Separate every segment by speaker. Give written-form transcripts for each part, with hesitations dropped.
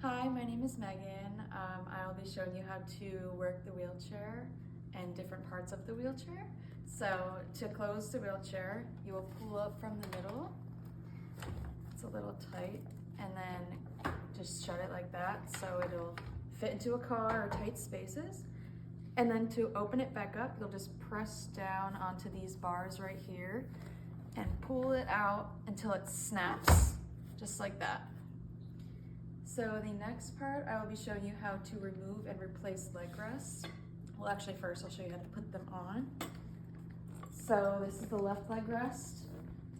Speaker 1: Hi, my name is Megan. I'll be showing you how to work the wheelchair and different parts of the wheelchair. So to close the wheelchair, you will pull up from the middle. It's a little tight, and then just shut it like that so it'll fit into a car or tight spaces. And then to open it back up, you'll just press down onto these bars right here and pull it out until it snaps, just like that. So the next part, I will be showing you how to remove and replace leg rests. Well, actually first I'll show you how to put them on. So this is the left leg rest,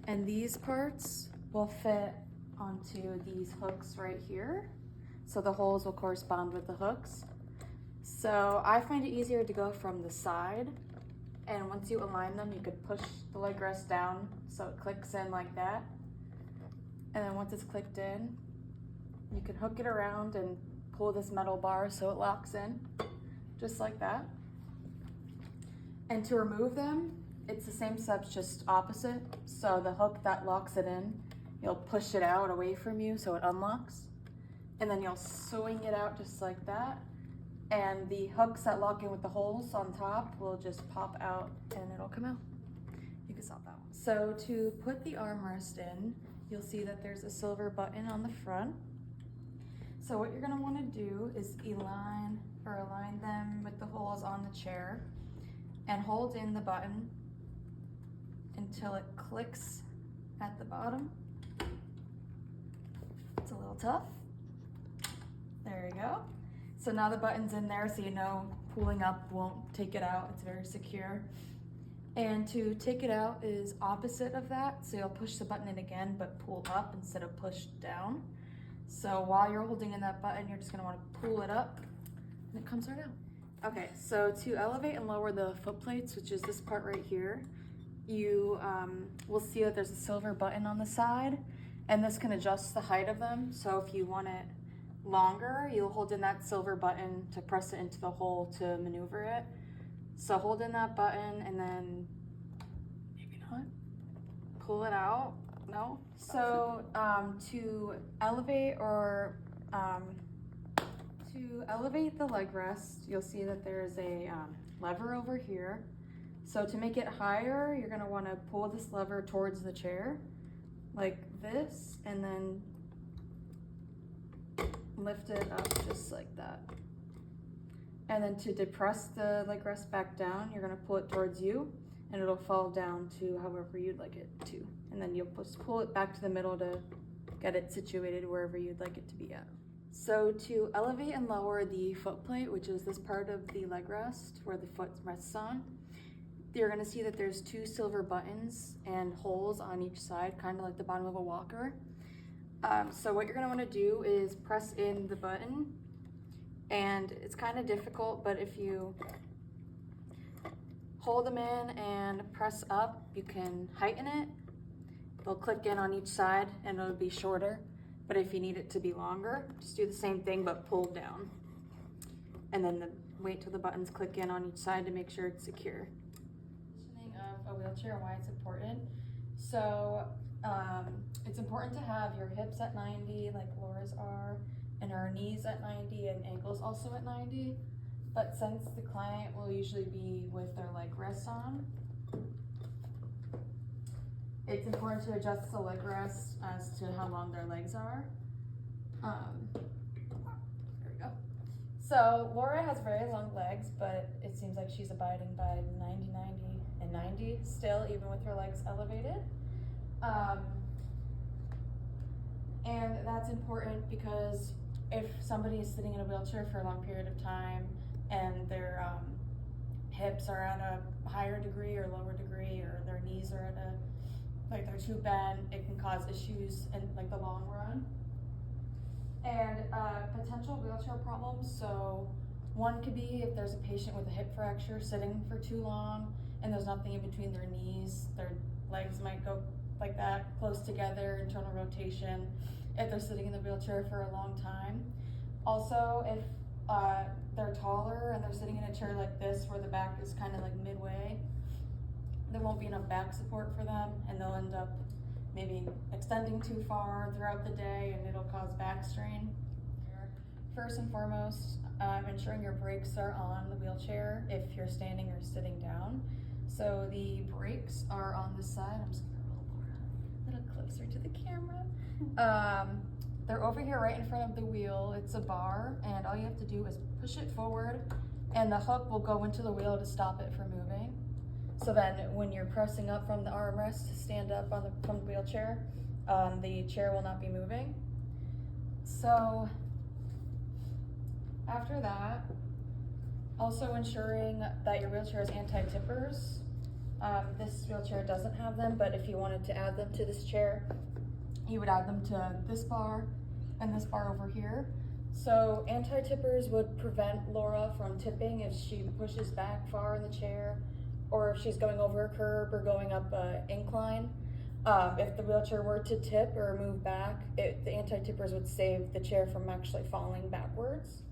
Speaker 1: and these parts will fit onto these hooks right here. So the holes will correspond with the hooks. So I find it easier to go from the side, and once you align them, you could push the leg rest down so it clicks in like that. And then once it's clicked in, you can hook it around and pull this metal bar so it locks in, just like that. And to remove them, it's the same steps, just opposite. So the hook that locks it in, you'll push it out away from you so it unlocks. And then you'll swing it out just like that. And the hooks that lock in with the holes on top will just pop out and it'll come out. You can stop that one. So to put the armrest in, you'll see that there's a silver button on the front. So what you're gonna wanna do is align them with the holes on the chair and hold in the button until it clicks at the bottom. It's a little tough. There you go. So now the button's in there, so you know pulling up won't take it out. It's very secure. And to take it out is opposite of that. So you'll push the button in again, but pull up instead of push down. So while you're holding in that button, you're just gonna wanna pull it up and it comes right out. Okay, so to elevate and lower the foot plates, which is this part right here, you will see that there's a silver button on the side, and this can adjust the height of them. So if you want it longer, you'll hold in that silver button to press it into the hole to maneuver it. So hold in that button and then, maybe not, pull it out. No. So to elevate the leg rest, you'll see that there's a lever over here. So to make it higher, you're gonna wanna pull this lever towards the chair like this, and then lift it up just like that. And then to depress the leg rest back down, you're gonna pull it towards you and it'll fall down to however you'd like it to. And then you'll pull it back to the middle to get it situated wherever you'd like it to be at. So to elevate and lower the foot plate, which is this part of the leg rest where the foot rests on, you're gonna see that there's two silver buttons and holes on each side, kind of like the bottom of a walker. So what you're gonna wanna do is press in the button, and it's kind of difficult, but if you hold them in and press up, you can heighten it. They'll click in on each side and it'll be shorter. But if you need it to be longer, just do the same thing but pull down. And then wait till the buttons click in on each side to make sure it's secure. Positioning of a wheelchair and why it's important. So it's important to have your hips at 90 like Laura's are, and our knees at 90 and ankles also at 90. But since the client will usually be with their leg rests on, it's important to adjust the leg rest as to how long their legs are. There we go. So Laura has very long legs, but it seems like she's abiding by 90, 90, and 90 still, even with her legs elevated. And that's important because if somebody is sitting in a wheelchair for a long period of time and their hips are at a higher degree or lower degree, or their knees are at like they're too bent, it can cause issues in like the long run. And potential wheelchair problems. So one could be if there's a patient with a hip fracture sitting for too long and there's nothing in between their knees, their legs might go like that, close together, internal rotation, if they're sitting in the wheelchair for a long time. Also, if they're taller and they're sitting in a chair like this where the back is kind of like midway, there won't be enough back support for them and they'll end up maybe extending too far throughout the day and it'll cause back strain. first and foremost, ensuring your brakes are on the wheelchair if you're standing or sitting down. So the brakes are on this side. I'm just gonna roll Laura a little closer to the camera. They're over here right in front of the wheel. It's a bar, and all you have to do is push it forward, and the hook will go into the wheel to stop it from moving. So then when you're pressing up from the armrest to stand up from the wheelchair, the chair will not be moving. So after that, also ensuring that your wheelchair is anti-tippers. This wheelchair doesn't have them, but if you wanted to add them to this chair, you would add them to this bar and this bar over here. So anti-tippers would prevent Laura from tipping if she pushes back far in the chair, or if she's going over a curb or going up an incline. If the wheelchair were to tip or move back, the anti-tippers would save the chair from actually falling backwards.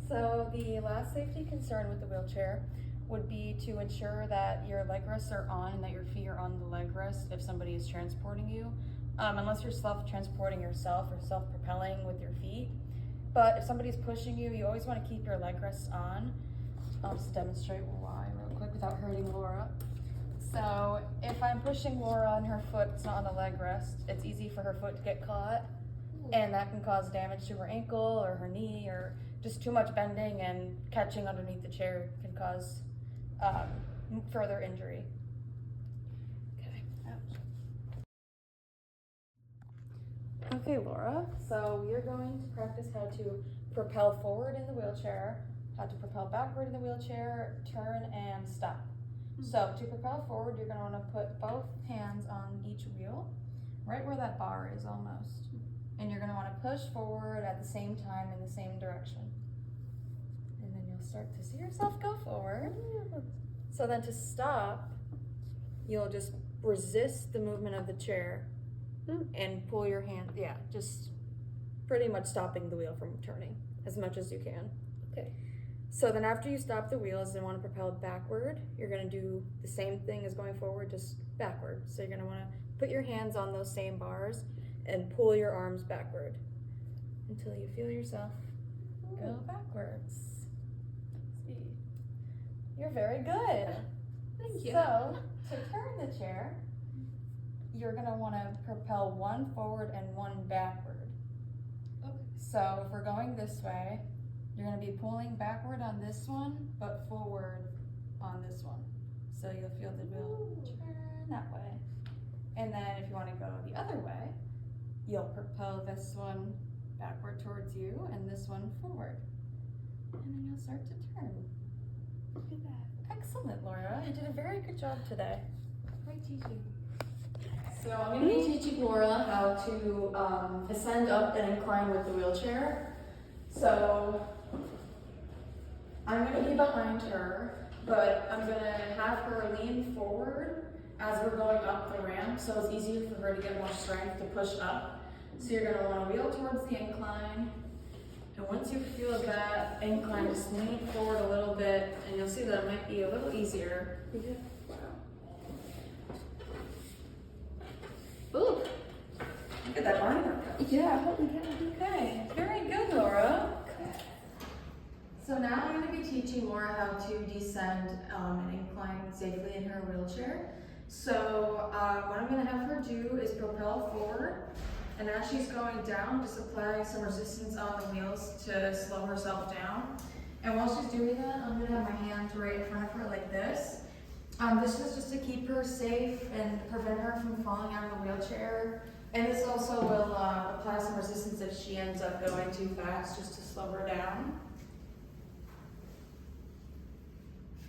Speaker 1: So the last safety concern with the wheelchair would be to ensure that your leg rests are on and that your feet are on the leg rest if somebody is transporting you, unless you're self-transporting yourself or self-propelling with your feet. But if somebody's pushing you, you always want to keep your leg rests on. I'll just demonstrate why real quick without hurting Laura. So if I'm pushing Laura and her foot's not on the leg rest, it's easy for her foot to get caught, and that can cause damage to her ankle or her knee, or just too much bending and catching underneath the chair can cause further injury. Okay. Okay, Laura, so you're going to practice how to propel forward in the wheelchair, how to propel backward in the wheelchair, turn and stop. So to propel forward, you're going to want to put both hands on each wheel, right where that bar is almost. And you're going to want to push forward at the same time in the same direction. And then you'll start to see yourself go forward. So then to stop, you'll just resist the movement of the chair and pull your hand, just pretty much stopping the wheel from turning as much as you can.
Speaker 2: Okay.
Speaker 1: So then after you stop the wheels and want to propel backward, you're going to do the same thing as going forward, just backward. So you're going to want to put your hands on those same bars and pull your arms backward until you feel yourself go backwards. See, you're very good.
Speaker 2: Thank you.
Speaker 1: So to turn the chair, you're going to want to propel one forward and one backward.
Speaker 2: Okay.
Speaker 1: So if we're going this way, you're going to be pulling backward on this one, but forward on this one. So you'll feel the wheel turn that way. And then if you want to go the other way, you'll propel this one backward towards you and this one forward. And then you'll start to turn.
Speaker 2: Look at that.
Speaker 1: Excellent, Laura. You did a very good job today.
Speaker 2: Great teaching.
Speaker 1: So I'm going to be teaching Laura how to ascend up and incline with the wheelchair. So I'm going to be behind her, but I'm going to have her lean forward as we're going up the ramp, so it's easier for her to get more strength to push up. So you're going to want to wheel towards the incline, and once you feel that incline, just lean forward a little bit, and you'll see that it might be a little easier.
Speaker 2: Yeah.
Speaker 1: Ooh, look at that Barney workout.
Speaker 2: Yeah, holy cow.
Speaker 1: Okay, very good, Laura. So now I'm going to be teaching Laura how to descend and incline safely in her wheelchair. So what I'm going to have her do is propel forward, and as she's going down, just apply some resistance on the wheels to slow herself down. And while she's doing that, I'm going to have my hands right in front of her like this. This is just to keep her safe and prevent her from falling out of the wheelchair. And this also will apply some resistance if she ends up going too fast, just to slow her down.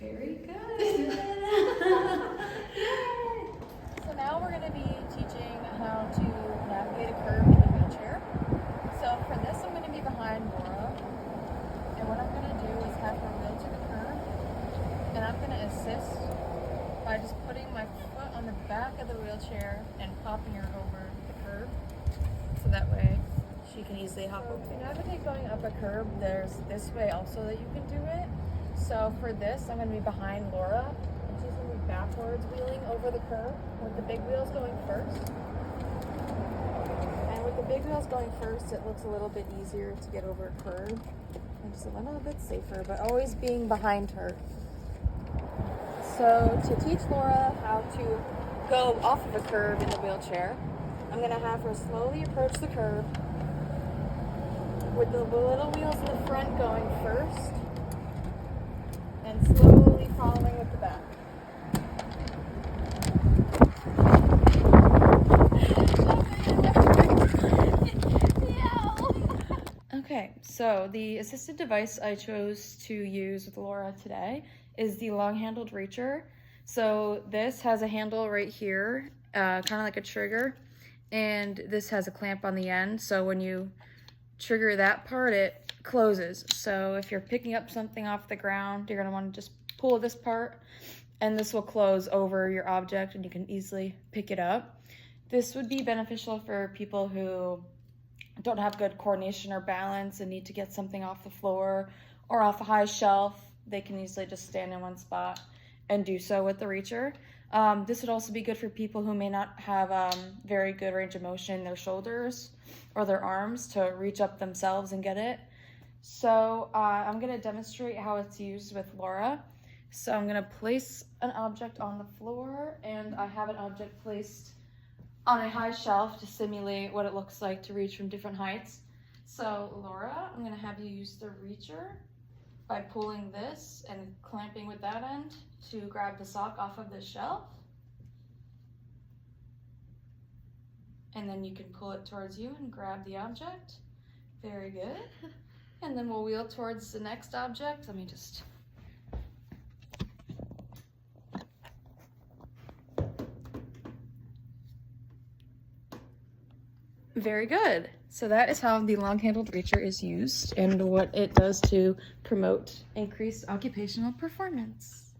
Speaker 1: Very good. So now we're going to be teaching how to navigate a curve in the wheelchair. So for this, I'm going to be behind Laura. And what I'm going to do is have her wheel to the curb. And I'm going to assist by just putting my foot on the back of the wheelchair and popping her over the curb. So that way she can easily hop over. To navigate going up a curb, there's this way also that you can do it. So for this, I'm going to be behind Laura, and she's going to be backwards wheeling over the curb with the big wheels going first. And with with the big wheels going first, it looks a little bit easier to get over a curb. And just a little bit safer, but always being behind her. So to teach Laura how to go off of a curb in the wheelchair, I'm gonna have her slowly approach the curb with the little wheels in the front going first and slowly following with the back. Okay, so the assisted device I chose to use with Laura today is the long-handled reacher. So this has a handle right here, kind of like a trigger, and this has a clamp on the end. So when you trigger that part, it closes. So if you're picking up something off the ground, you're gonna want to just pull this part, and this will close over your object, and you can easily pick it up. This would be beneficial for people who don't have good coordination or balance and need to get something off the floor or off a high shelf. They can easily just stand in one spot and do so with the reacher. This would also be good for people who may not have very good range of motion in their shoulders or their arms to reach up themselves and get it. So I'm gonna demonstrate how it's used with Laura. So I'm gonna place an object on the floor, and I have an object placed on a high shelf to simulate what it looks like to reach from different heights. So Laura, I'm gonna have you use the reacher by pulling this and clamping with that end to grab the sock off of this shelf. And then you can pull it towards you and grab the object. Very good. And then we'll wheel towards the next object. Let me just... Very good. So that is how the long-handled reacher is used and what it does to promote increased occupational performance.